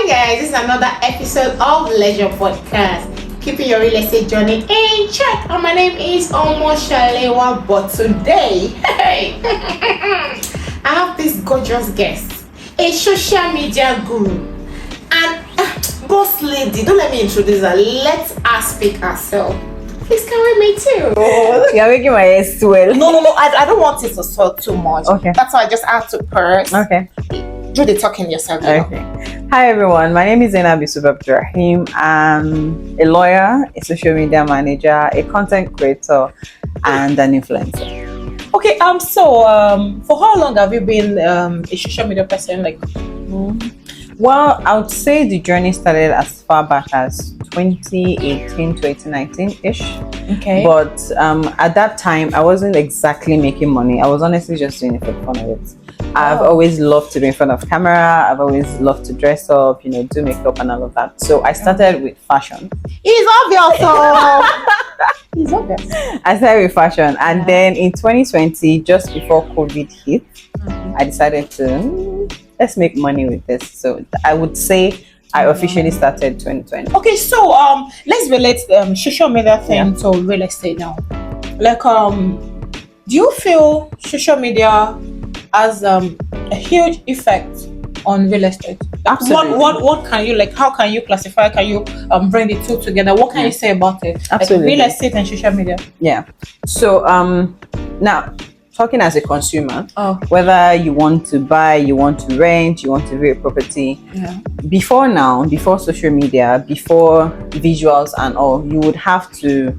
Hi guys, this is another episode of Leisure Podcast, keeping your real estate journey in check. And my name is Omo Shalewa, but today, I have this gorgeous guest, a social media guru, and boss lady. Don't let me introduce her. Let her speak herself. Please carry me too. You're making my hair swell. No. I don't want it to swell too much. Okay. That's why I just have to purse. Okay. Do the talking yourself. You know? Okay. Hi everyone. My name is Zainab Yusuf Abdurrahim. I'm a lawyer, a social media manager, a content creator, and an influencer. Okay. For how long have you been a social media person? Well, I would say the journey started as far back as 2018, 2019-ish. Okay. But at that time, I wasn't exactly making money. I was honestly just doing it for the fun of it. I've always loved to be in front of camera. I've always loved to dress up, do makeup and all of that. So I started with fashion. It's obvious. It's obvious. I started with fashion. And then in 2020, just before COVID hit, I decided to, let's make money with this. So I would say I officially started 2020. Okay, so let's relate social media thing to real estate now. Do you feel social media has a huge effect on real estate? Absolutely. What can you how can you classify? Can you bring the two together? What can you say about it? Absolutely. Real estate and social media. Yeah. So now talking as a consumer, whether you want to buy, you want to rent, you want to view a property, before social media, before visuals and all, you would have to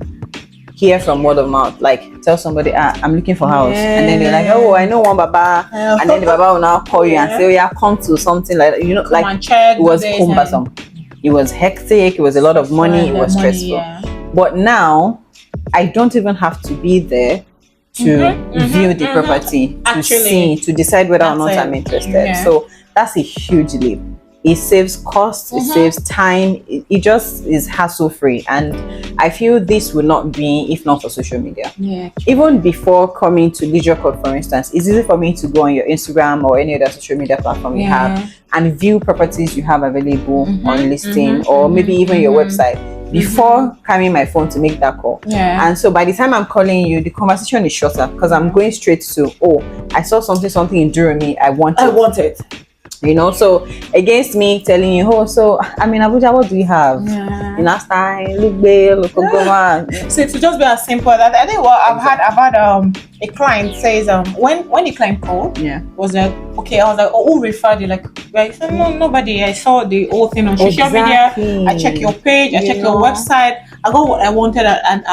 hear from word of mouth, tell somebody, I'm looking for a house, and then they're like, oh, I know one baba, and then the baba will now call you and say, oh yeah, come to something like Come and check. It was cumbersome, it was hectic, it was a lot of money, it was stressful. But now I don't even have to be there to view the property, to see, to decide whether or not I'm interested. So that's a huge leap. It saves costs, it saves time, it just is hassle free. And I feel this would not be if not for social media. Yeah. Even before coming to Leisure Court, for instance, it's easy for me to go on your Instagram or any other social media platform you have and view properties you have available on listing, or maybe even your website, before carrying my phone to make that call. And so by the time I'm calling you, the conversation is shorter because I'm going straight to, I saw something in Durham, I want it. So against me telling you, so I mean, Abuja, what do you have? Last time, So it would just be as simple as that. I think what I've had a client says when the client called, was like, okay, I was like, who referred you? I said, no, nobody. I saw the whole thing on social media. I check your page, I check your website. I got what I wanted, and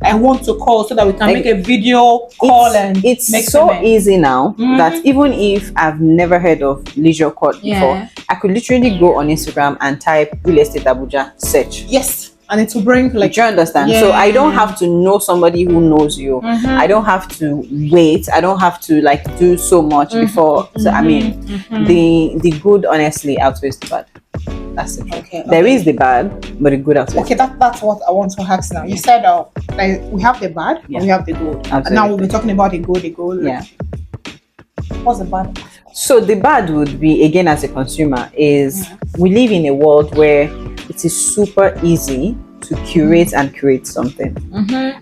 I want to call so that we can make a video call it's make so payment. easy now that even if I've never heard of Leisure Court before, I could literally go on Instagram and type Real Estate Abuja, search. Yes, and it will bring Do you understand? So I don't have to know somebody who knows you. I don't have to wait. I don't have to do so much before. So I mean, the good honestly outweighs the bad. That's it. Okay. There is the bad, but the good outweighs. Okay, that's what I want to ask now. You said we have the bad, and we have the good. Absolutely. And now we'll be talking about the good. Yeah. What's the bad? So the bad would be, again, as a consumer, is we live in a world where it is super easy to curate and create something.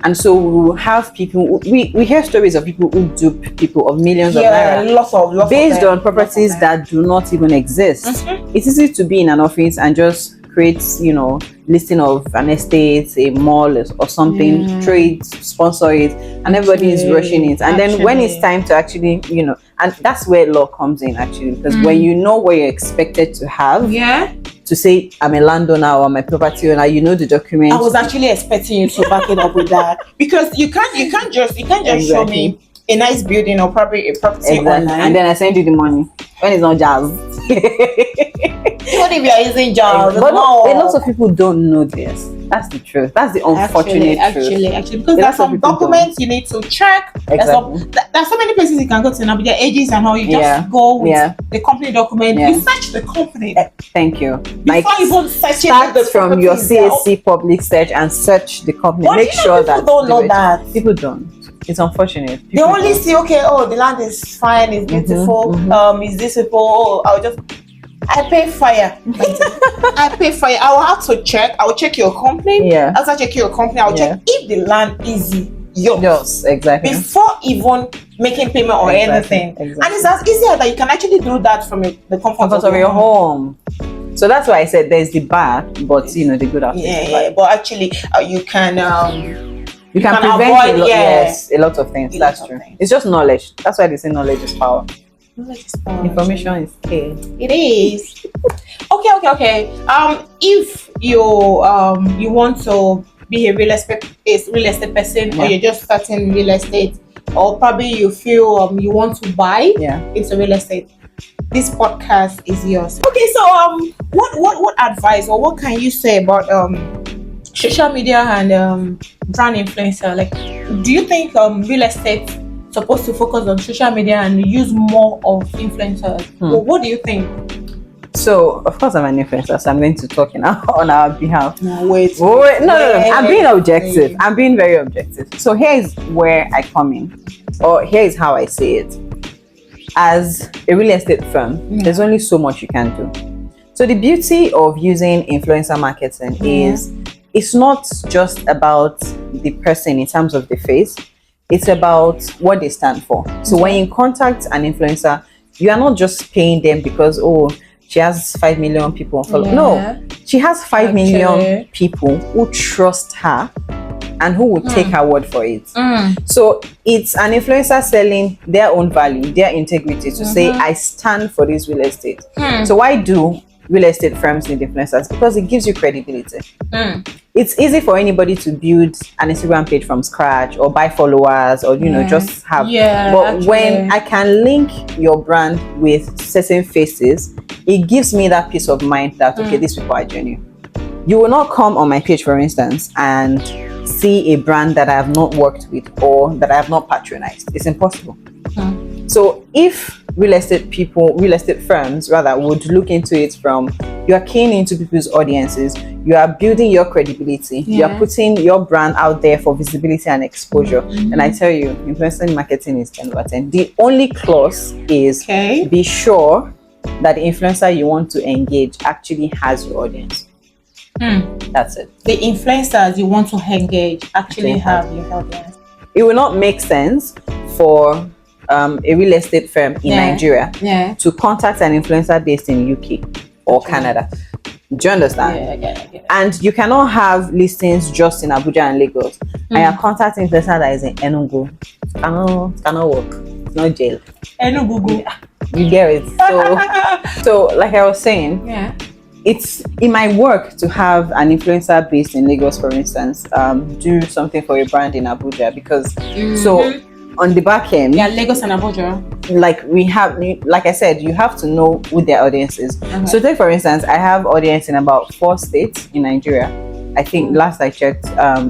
And so we will have people, we hear stories of people who dupe people of millions of naira lots based on properties that do not even exist. It's easy to be in an office and just create, listing of an estate, a mall or something, trade, sponsor it, and everybody is rushing it. And then when it's time to actually, and that's where law comes in actually, because when you know what you're expected to have, to say I'm a landowner or my property owner, the document. I was actually expecting you to back it up with that, because you can't just show me a nice building or probably a property online, and then I send you the money when it's not jazz. Even if you are using jazz, but a lot of people don't know this. That's the truth. That's the unfortunate truth. Actually, because there's some documents you need to check. There's so many places you can go to now, but their ages and all. You just go with the company document. You search the company. Thank you. Before you even search start from your CAC public search and search the company. Make sure that people don't know that. People don't. It's unfortunate. They only see, the land is fine, it's beautiful. Is this people? I'll just I pay fire. I pay fire. I will have to check. I will check your company. Yeah. After checking your company, I'll check if the land is yours. Exactly. Before even making payment or anything. Exactly. And it's as easy as that. You can actually do that from the comfort of your home. So that's why I said there's the bad, but you know the good outfit. Yeah. But actually, you can prevent avoid, a lot of things. That's true. It's just knowledge. That's why they say knowledge is power. Information is key. It is. Okay. If you want to be a real estate person, or you're just starting real estate, or probably you feel you want to buy into real estate, this podcast is yours. Okay, so what advice or what can you say about social media and brand influencer? Like, do you think real estate supposed to focus on social media and use more of influencers? Well, what do you think? So of course I'm an influencer, so I'm going to talk on our behalf. No, wait. No. I'm being objective. I'm being very objective. So here's where I come in, or here's how I say it. As a real estate firm, there's only so much you can do. So the beauty of using influencer marketing is it's not just about the person in terms of the face. It's about what they stand for. So when you contact an influencer, you are not just paying them because, she has 5 million people follow. No, she has 5 million people who trust her and who will take her word for it. So it's an influencer selling their own value, their integrity to say, I stand for this real estate. So why do real estate firms need influencers? Because it gives you credibility. It's easy for anybody to build an Instagram page from scratch or buy followers or just have. But when I can link your brand with certain faces, it gives me that peace of mind that these people are genuine. You will not come on my page, for instance, and see a brand that I have not worked with or that I have not patronized. It's impossible. So if real estate firms rather would look into it from, you are keen into people's audiences, you are building your credibility, you are putting your brand out there for visibility and exposure. And I tell you, influencer marketing is 10 over 10. The only clause is be sure that the influencer you want to engage actually has your audience. That's it. The influencers you want to engage actually have your audience. It will not make sense for a real estate firm in Nigeria to contact an influencer based in UK or Canada. Do you understand? I get it. And you cannot have listings just in Abuja and Lagos. And you're contacting influencer that is in Enugu. It cannot work. It's not jail. Enugu. You get it. So like I was saying, it's in my work to have an influencer based in Lagos, for instance, do something for a brand in Abuja, because so on the back end, Lagos and Abuja, like I said, you have to know who their audience is. So take for instance, I have audience in about 4 states in Nigeria. I think last I checked,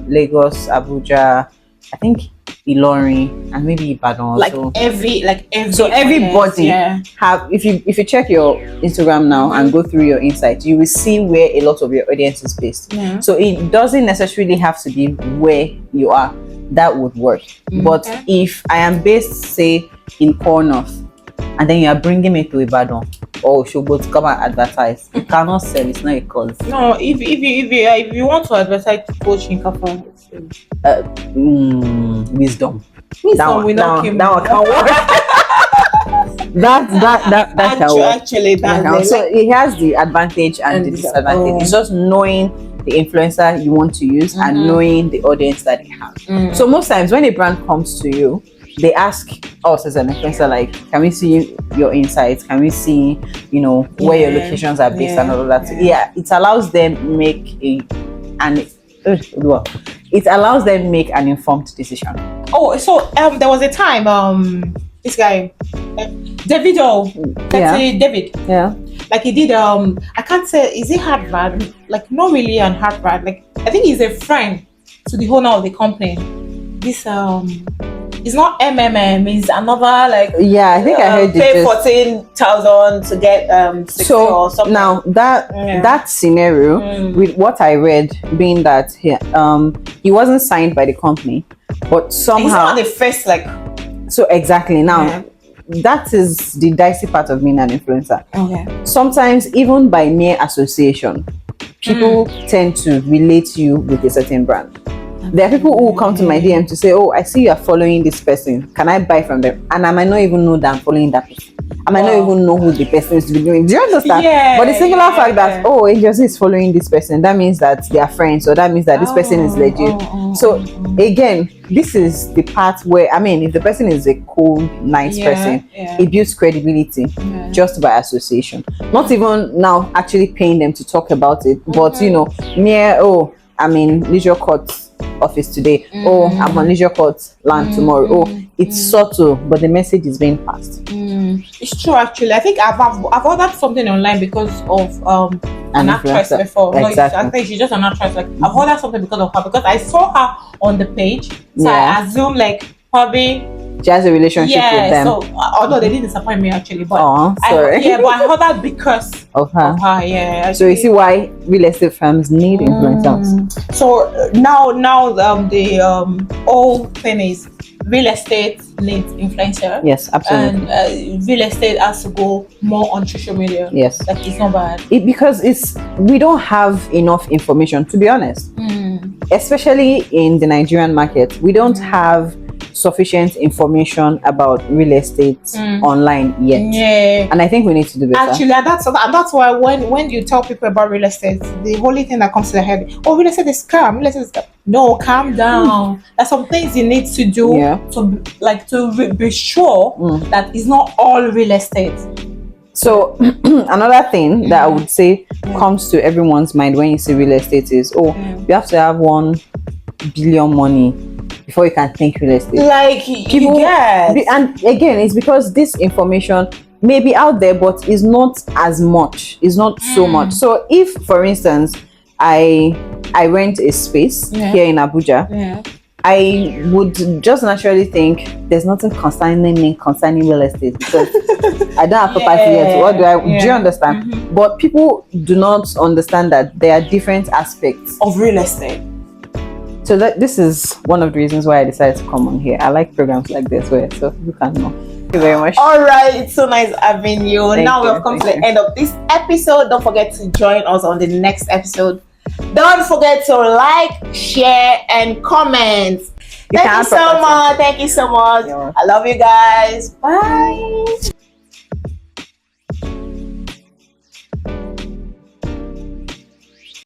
Lagos, Abuja, I think Ilorin, and maybe Ibadan. So everybody have. If you check your Instagram now and go through your insights, you will see where a lot of your audience is based. So it doesn't necessarily have to be where you are. That would work. But if I am based, say, in Core North, and then you are bringing me to Ibadan or Shogbo to come and advertise, you cannot sell. It's not a cause. No, if you want to advertise coaching, wisdom. That will not kill me. That one can't work. That so it has the advantage and the disadvantage. It's just knowing the influencer you want to use and knowing the audience that they have. So most times when a brand comes to you, they ask us as an influencer, like, can we see your insights? Can we see, where your locations are based and all of that? So, it allows them make it allows them make an informed decision. Oh, so there was a time this guy Davido, David. Yeah. Like he did I can't say, is it Harvard? Like not really an Harvard. Like I think he's a friend to the owner of the company. This it's not MMM, it's another like I think I heard pay 14,000 to get 60 or something. Now that scenario with what I read being that he wasn't signed by the company, but somehow he's not the first, like, so exactly now that is the dicey part of being an influencer. Okay. Sometimes, even by mere association, people tend to relate you with a certain brand. There are people who come to my DM to say, "Oh, I see you are following this person. Can I buy from them?" And I might not even know that I'm following that person. I might not even know who the person is to be doing. Do you understand? Yeah, but the singular fact that, oh, Angel is following this person, that means that they are friends, or that means that this person is legit. So again, this is the part where, I mean, if the person is a cool, nice person, it builds credibility just by association. Not even now actually paying them to talk about it, but you know, Leisure Court office today. Oh, I'm on Leisure Court land tomorrow. Oh, it's subtle, but the message is being passed. It's true, actually. I think I've ordered something online because of an actress before. Exactly. No, I think she's just an actress. Like, I've ordered something because of her, because I saw her on the page. So I assume like probably she has a relationship with them. So although they didn't disappoint me actually, but sorry. but I ordered because of her. Yeah. So you see why real estate firms need influencers. So now the whole thing is real estate needs influencer. Yes, absolutely. And real estate has to go more on social media. Yes, like it's not bad. Because we don't have enough information, to be honest. Especially in the Nigerian market, we don't have sufficient information about real estate online yet. And I think we need to do better. Actually, and that's why when you tell people about real estate, the only thing that comes to their head, oh, real estate is scam. Real estate is scam. No, calm down. There's some things you need to do to be sure that it's not all real estate. So another thing that I would say comes to everyone's mind when you see real estate is, you have to have 1 billion money before you can think real estate. Like people, and again, it's because this information may be out there, but is not as much. It's not so much. So if, for instance, I rent a space here in Abuja, I would just naturally think there's nothing concerning real estate because I don't have property yet. What do you understand? But people do not understand that there are different aspects of real estate. So this is one of the reasons why I decided to come on here. I like programs like this where so you can know. Thank you very much. All right, it's so nice having you. Now we've come to the end of this episode. Don't forget to join us on the next episode. Don't forget to like, share, and comment. Thank you so much. I love you guys. Bye.